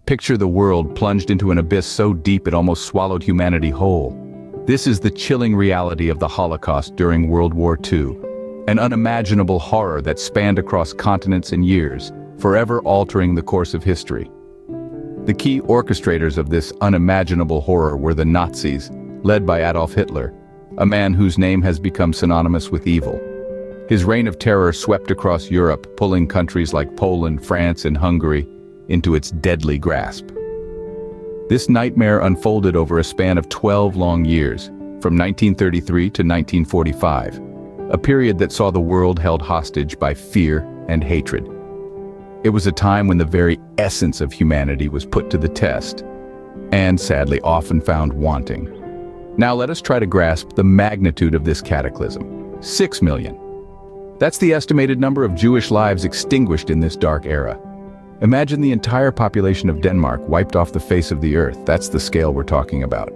Picture the world plunged into an abyss so deep it almost swallowed humanity whole. This is the chilling reality of the Holocaust during World War II. An unimaginable horror that spanned across continents and years, forever altering the course of history. The key orchestrators of this unimaginable horror were the Nazis, led by Adolf Hitler, a man whose name has become synonymous with evil. His reign of terror swept across Europe, pulling countries like Poland, France, and Hungary into its deadly grasp. This nightmare unfolded over a span of 12 long years, from 1933 to 1945, a period that saw the world held hostage by fear and hatred. It was a time when the very essence of humanity was put to the test, and sadly often found wanting. Now let us try to grasp the magnitude of this cataclysm. 6 million. That's the estimated number of Jewish lives extinguished in this dark era. Imagine the entire population of Denmark wiped off the face of the earth. That's the scale we're talking about.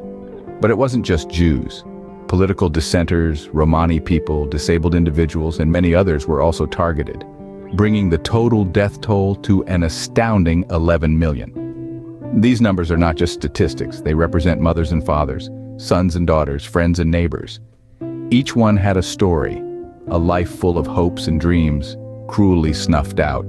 But it wasn't just Jews. Political dissenters, Romani people, disabled individuals, and many others were also targeted, bringing the total death toll to an astounding 11 million. These numbers are not just statistics. They represent mothers and fathers, sons and daughters, friends and neighbors. Each one had a story, a life full of hopes and dreams, cruelly snuffed out.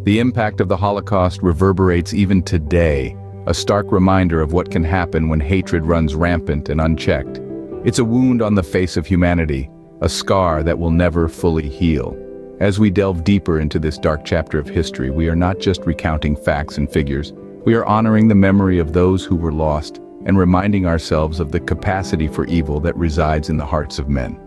The impact of the Holocaust reverberates even today, a stark reminder of what can happen when hatred runs rampant and unchecked. It's a wound on the face of humanity, a scar that will never fully heal. As we delve deeper into this dark chapter of history, we are not just recounting facts and figures. We are honoring the memory of those who were lost and reminding ourselves of the capacity for evil that resides in the hearts of men.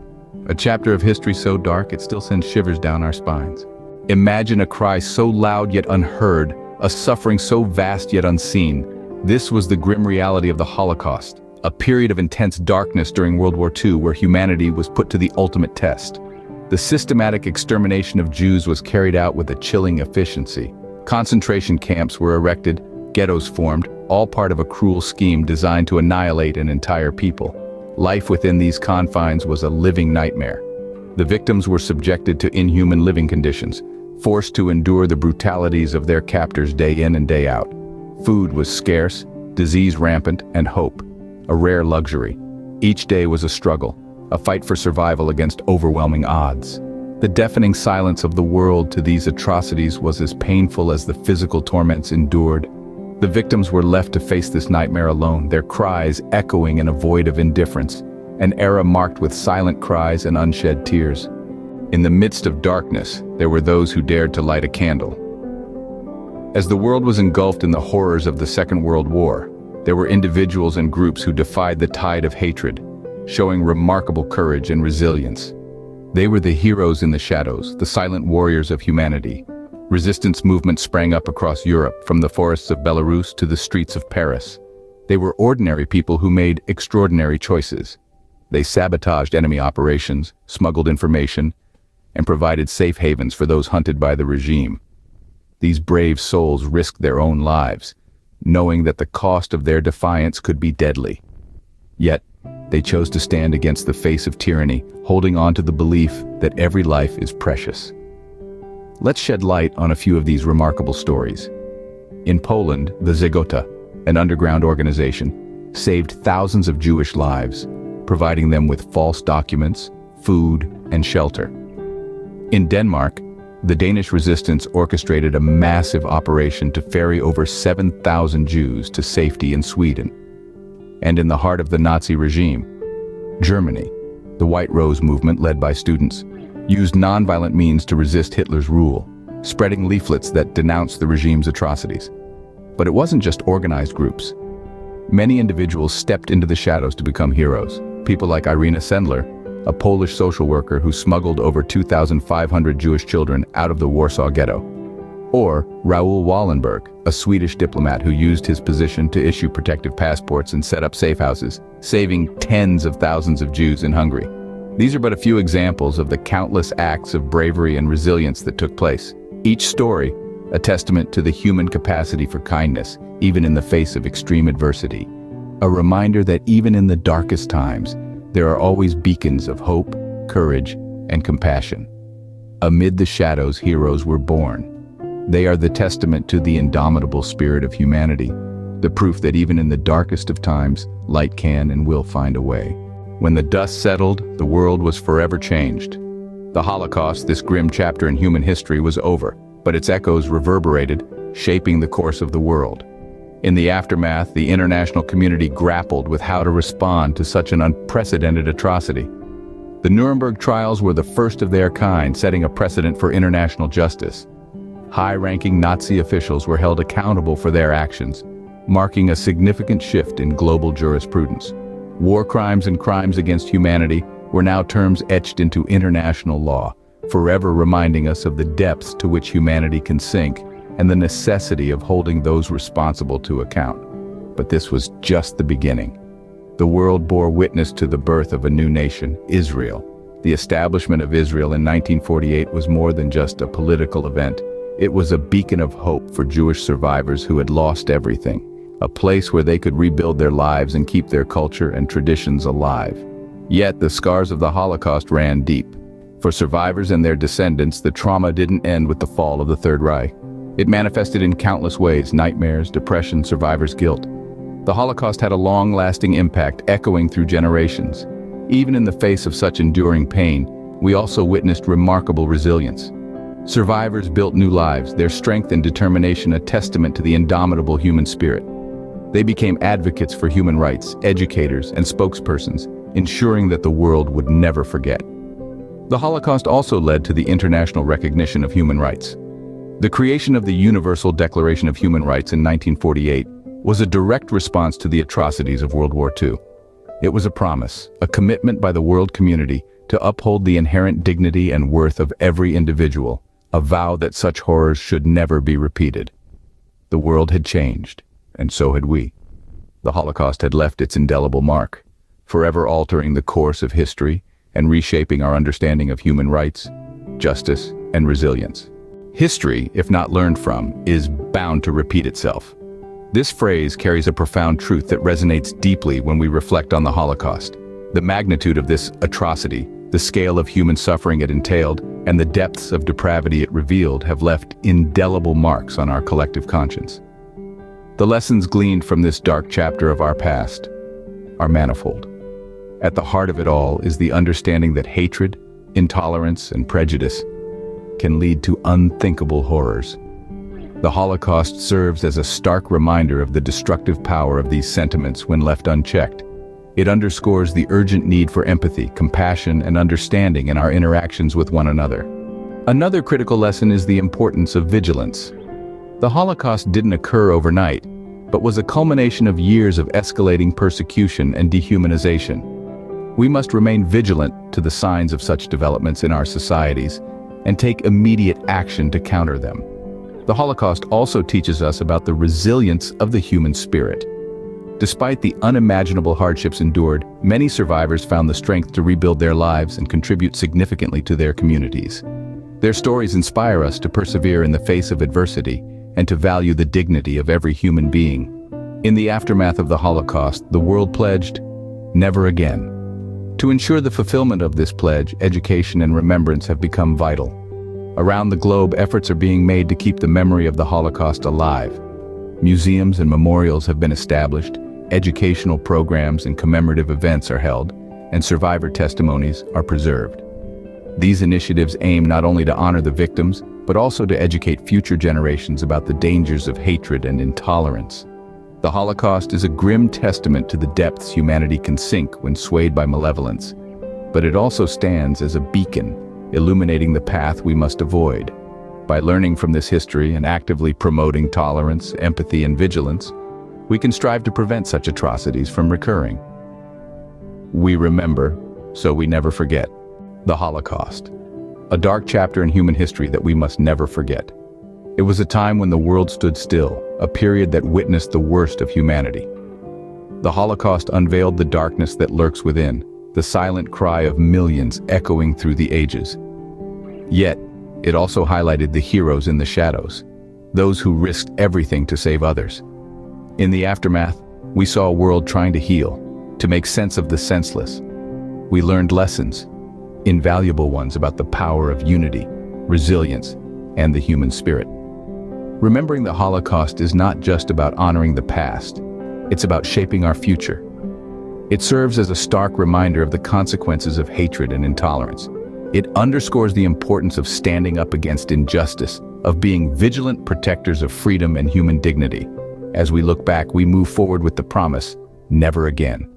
A chapter of history so dark it still sends shivers down our spines. Imagine a cry so loud yet unheard, a suffering so vast yet unseen. This was the grim reality of the Holocaust, a period of intense darkness during World War II where humanity was put to the ultimate test. The systematic extermination of Jews was carried out with a chilling efficiency. Concentration camps were erected, ghettos formed, all part of a cruel scheme designed to annihilate an entire people. Life within these confines was a living nightmare. The victims were subjected to inhuman living conditions, forced to endure the brutalities of their captors day in and day out. Food was scarce, disease rampant, and hope, a rare luxury. Each day was a struggle, a fight for survival against overwhelming odds. The deafening silence of the world to these atrocities was as painful as the physical torments endured. The victims were left to face this nightmare alone, their cries echoing in a void of indifference, an era marked with silent cries and unshed tears. In the midst of darkness, there were those who dared to light a candle. As the world was engulfed in the horrors of the Second World War, there were individuals and groups who defied the tide of hatred, showing remarkable courage and resilience. They were the heroes in the shadows, the silent warriors of humanity. Resistance movements sprang up across Europe, from the forests of Belarus to the streets of Paris. They were ordinary people who made extraordinary choices. They sabotaged enemy operations, smuggled information, and provided safe havens for those hunted by the regime. These brave souls risked their own lives, knowing that the cost of their defiance could be deadly. Yet, they chose to stand against the face of tyranny, holding on to the belief that every life is precious. Let's shed light on a few of these remarkable stories. In Poland, the Zagota, an underground organization, saved thousands of Jewish lives, providing them with false documents, food, and shelter. In Denmark, the Danish resistance orchestrated a massive operation to ferry over 7,000 Jews to safety in Sweden. And in the heart of the Nazi regime, Germany, the White Rose movement led by students, used nonviolent means to resist Hitler's rule, spreading leaflets that denounced the regime's atrocities. But it wasn't just organized groups. Many individuals stepped into the shadows to become heroes. People like Irina Sendler, a Polish social worker who smuggled over 2,500 Jewish children out of the Warsaw Ghetto. Or Raoul Wallenberg, a Swedish diplomat who used his position to issue protective passports and set up safe houses, saving tens of thousands of Jews in Hungary. These are but a few examples of the countless acts of bravery and resilience that took place. Each story, a testament to the human capacity for kindness, even in the face of extreme adversity. A reminder that even in the darkest times, there are always beacons of hope, courage, and compassion. Amid the shadows, heroes were born. They are the testament to the indomitable spirit of humanity, the proof that even in the darkest of times, light can and will find a way. When the dust settled, the world was forever changed. The Holocaust, this grim chapter in human history, was over, but its echoes reverberated, shaping the course of the world. In the aftermath, the international community grappled with how to respond to such an unprecedented atrocity. The Nuremberg trials were the first of their kind, setting a precedent for international justice. High-ranking Nazi officials were held accountable for their actions, marking a significant shift in global jurisprudence. War crimes and crimes against humanity were now terms etched into international law, forever reminding us of the depths to which humanity can sink and the necessity of holding those responsible to account. But this was just the beginning. The world bore witness to the birth of a new nation, Israel. The establishment of Israel in 1948 was more than just a political event. It was a beacon of hope for Jewish survivors who had lost everything, a place where they could rebuild their lives and keep their culture and traditions alive. Yet the scars of the Holocaust ran deep. For survivors and their descendants, the trauma didn't end with the fall of the Third Reich. It manifested in countless ways: nightmares, depression, survivor's guilt. The Holocaust had a long-lasting impact, echoing through generations. Even in the face of such enduring pain, we also witnessed remarkable resilience. Survivors built new lives, their strength and determination a testament to the indomitable human spirit. They became advocates for human rights, educators, and spokespersons, ensuring that the world would never forget. The Holocaust also led to the international recognition of human rights. The creation of the Universal Declaration of Human Rights in 1948 was a direct response to the atrocities of World War II. It was a promise, a commitment by the world community to uphold the inherent dignity and worth of every individual, a vow that such horrors should never be repeated. The world had changed, and so had we. The Holocaust had left its indelible mark, forever altering the course of history and reshaping our understanding of human rights, justice, and resilience. History, if not learned from, is bound to repeat itself. This phrase carries a profound truth that resonates deeply when we reflect on the Holocaust. The magnitude of this atrocity, the scale of human suffering it entailed, and the depths of depravity it revealed have left indelible marks on our collective conscience. The lessons gleaned from this dark chapter of our past are manifold. At the heart of it all is the understanding that hatred, intolerance, and prejudice can lead to unthinkable horrors. The Holocaust serves as a stark reminder of the destructive power of these sentiments when left unchecked. It underscores the urgent need for empathy, compassion, and understanding in our interactions with one another. Another critical lesson is the importance of vigilance. The Holocaust didn't occur overnight, but was a culmination of years of escalating persecution and dehumanization. We must remain vigilant to the signs of such developments in our societies and take immediate action to counter them. The Holocaust also teaches us about the resilience of the human spirit. Despite the unimaginable hardships endured, many survivors found the strength to rebuild their lives and contribute significantly to their communities. Their stories inspire us to persevere in the face of adversity and to value the dignity of every human being. In the aftermath of the Holocaust, the world pledged, "Never again." To ensure the fulfillment of this pledge, education and remembrance have become vital. Around the globe, efforts are being made to keep the memory of the Holocaust alive. Museums and memorials have been established, educational programs and commemorative events are held, and survivor testimonies are preserved. These initiatives aim not only to honor the victims, but also to educate future generations about the dangers of hatred and intolerance. The Holocaust is a grim testament to the depths humanity can sink when swayed by malevolence, but it also stands as a beacon, illuminating the path we must avoid. By learning from this history and actively promoting tolerance, empathy, and vigilance, we can strive to prevent such atrocities from recurring. We remember, so we never forget. The Holocaust, a dark chapter in human history that we must never forget. It was a time when the world stood still, a period that witnessed the worst of humanity. The Holocaust unveiled the darkness that lurks within, the silent cry of millions echoing through the ages. Yet, it also highlighted the heroes in the shadows, those who risked everything to save others. In the aftermath, we saw a world trying to heal, to make sense of the senseless. We learned lessons, invaluable ones, about the power of unity, resilience, and the human spirit. Remembering the Holocaust is not just about honoring the past, it's about shaping our future. It serves as a stark reminder of the consequences of hatred and intolerance. It underscores the importance of standing up against injustice, of being vigilant protectors of freedom and human dignity. As we look back, we move forward with the promise, never again.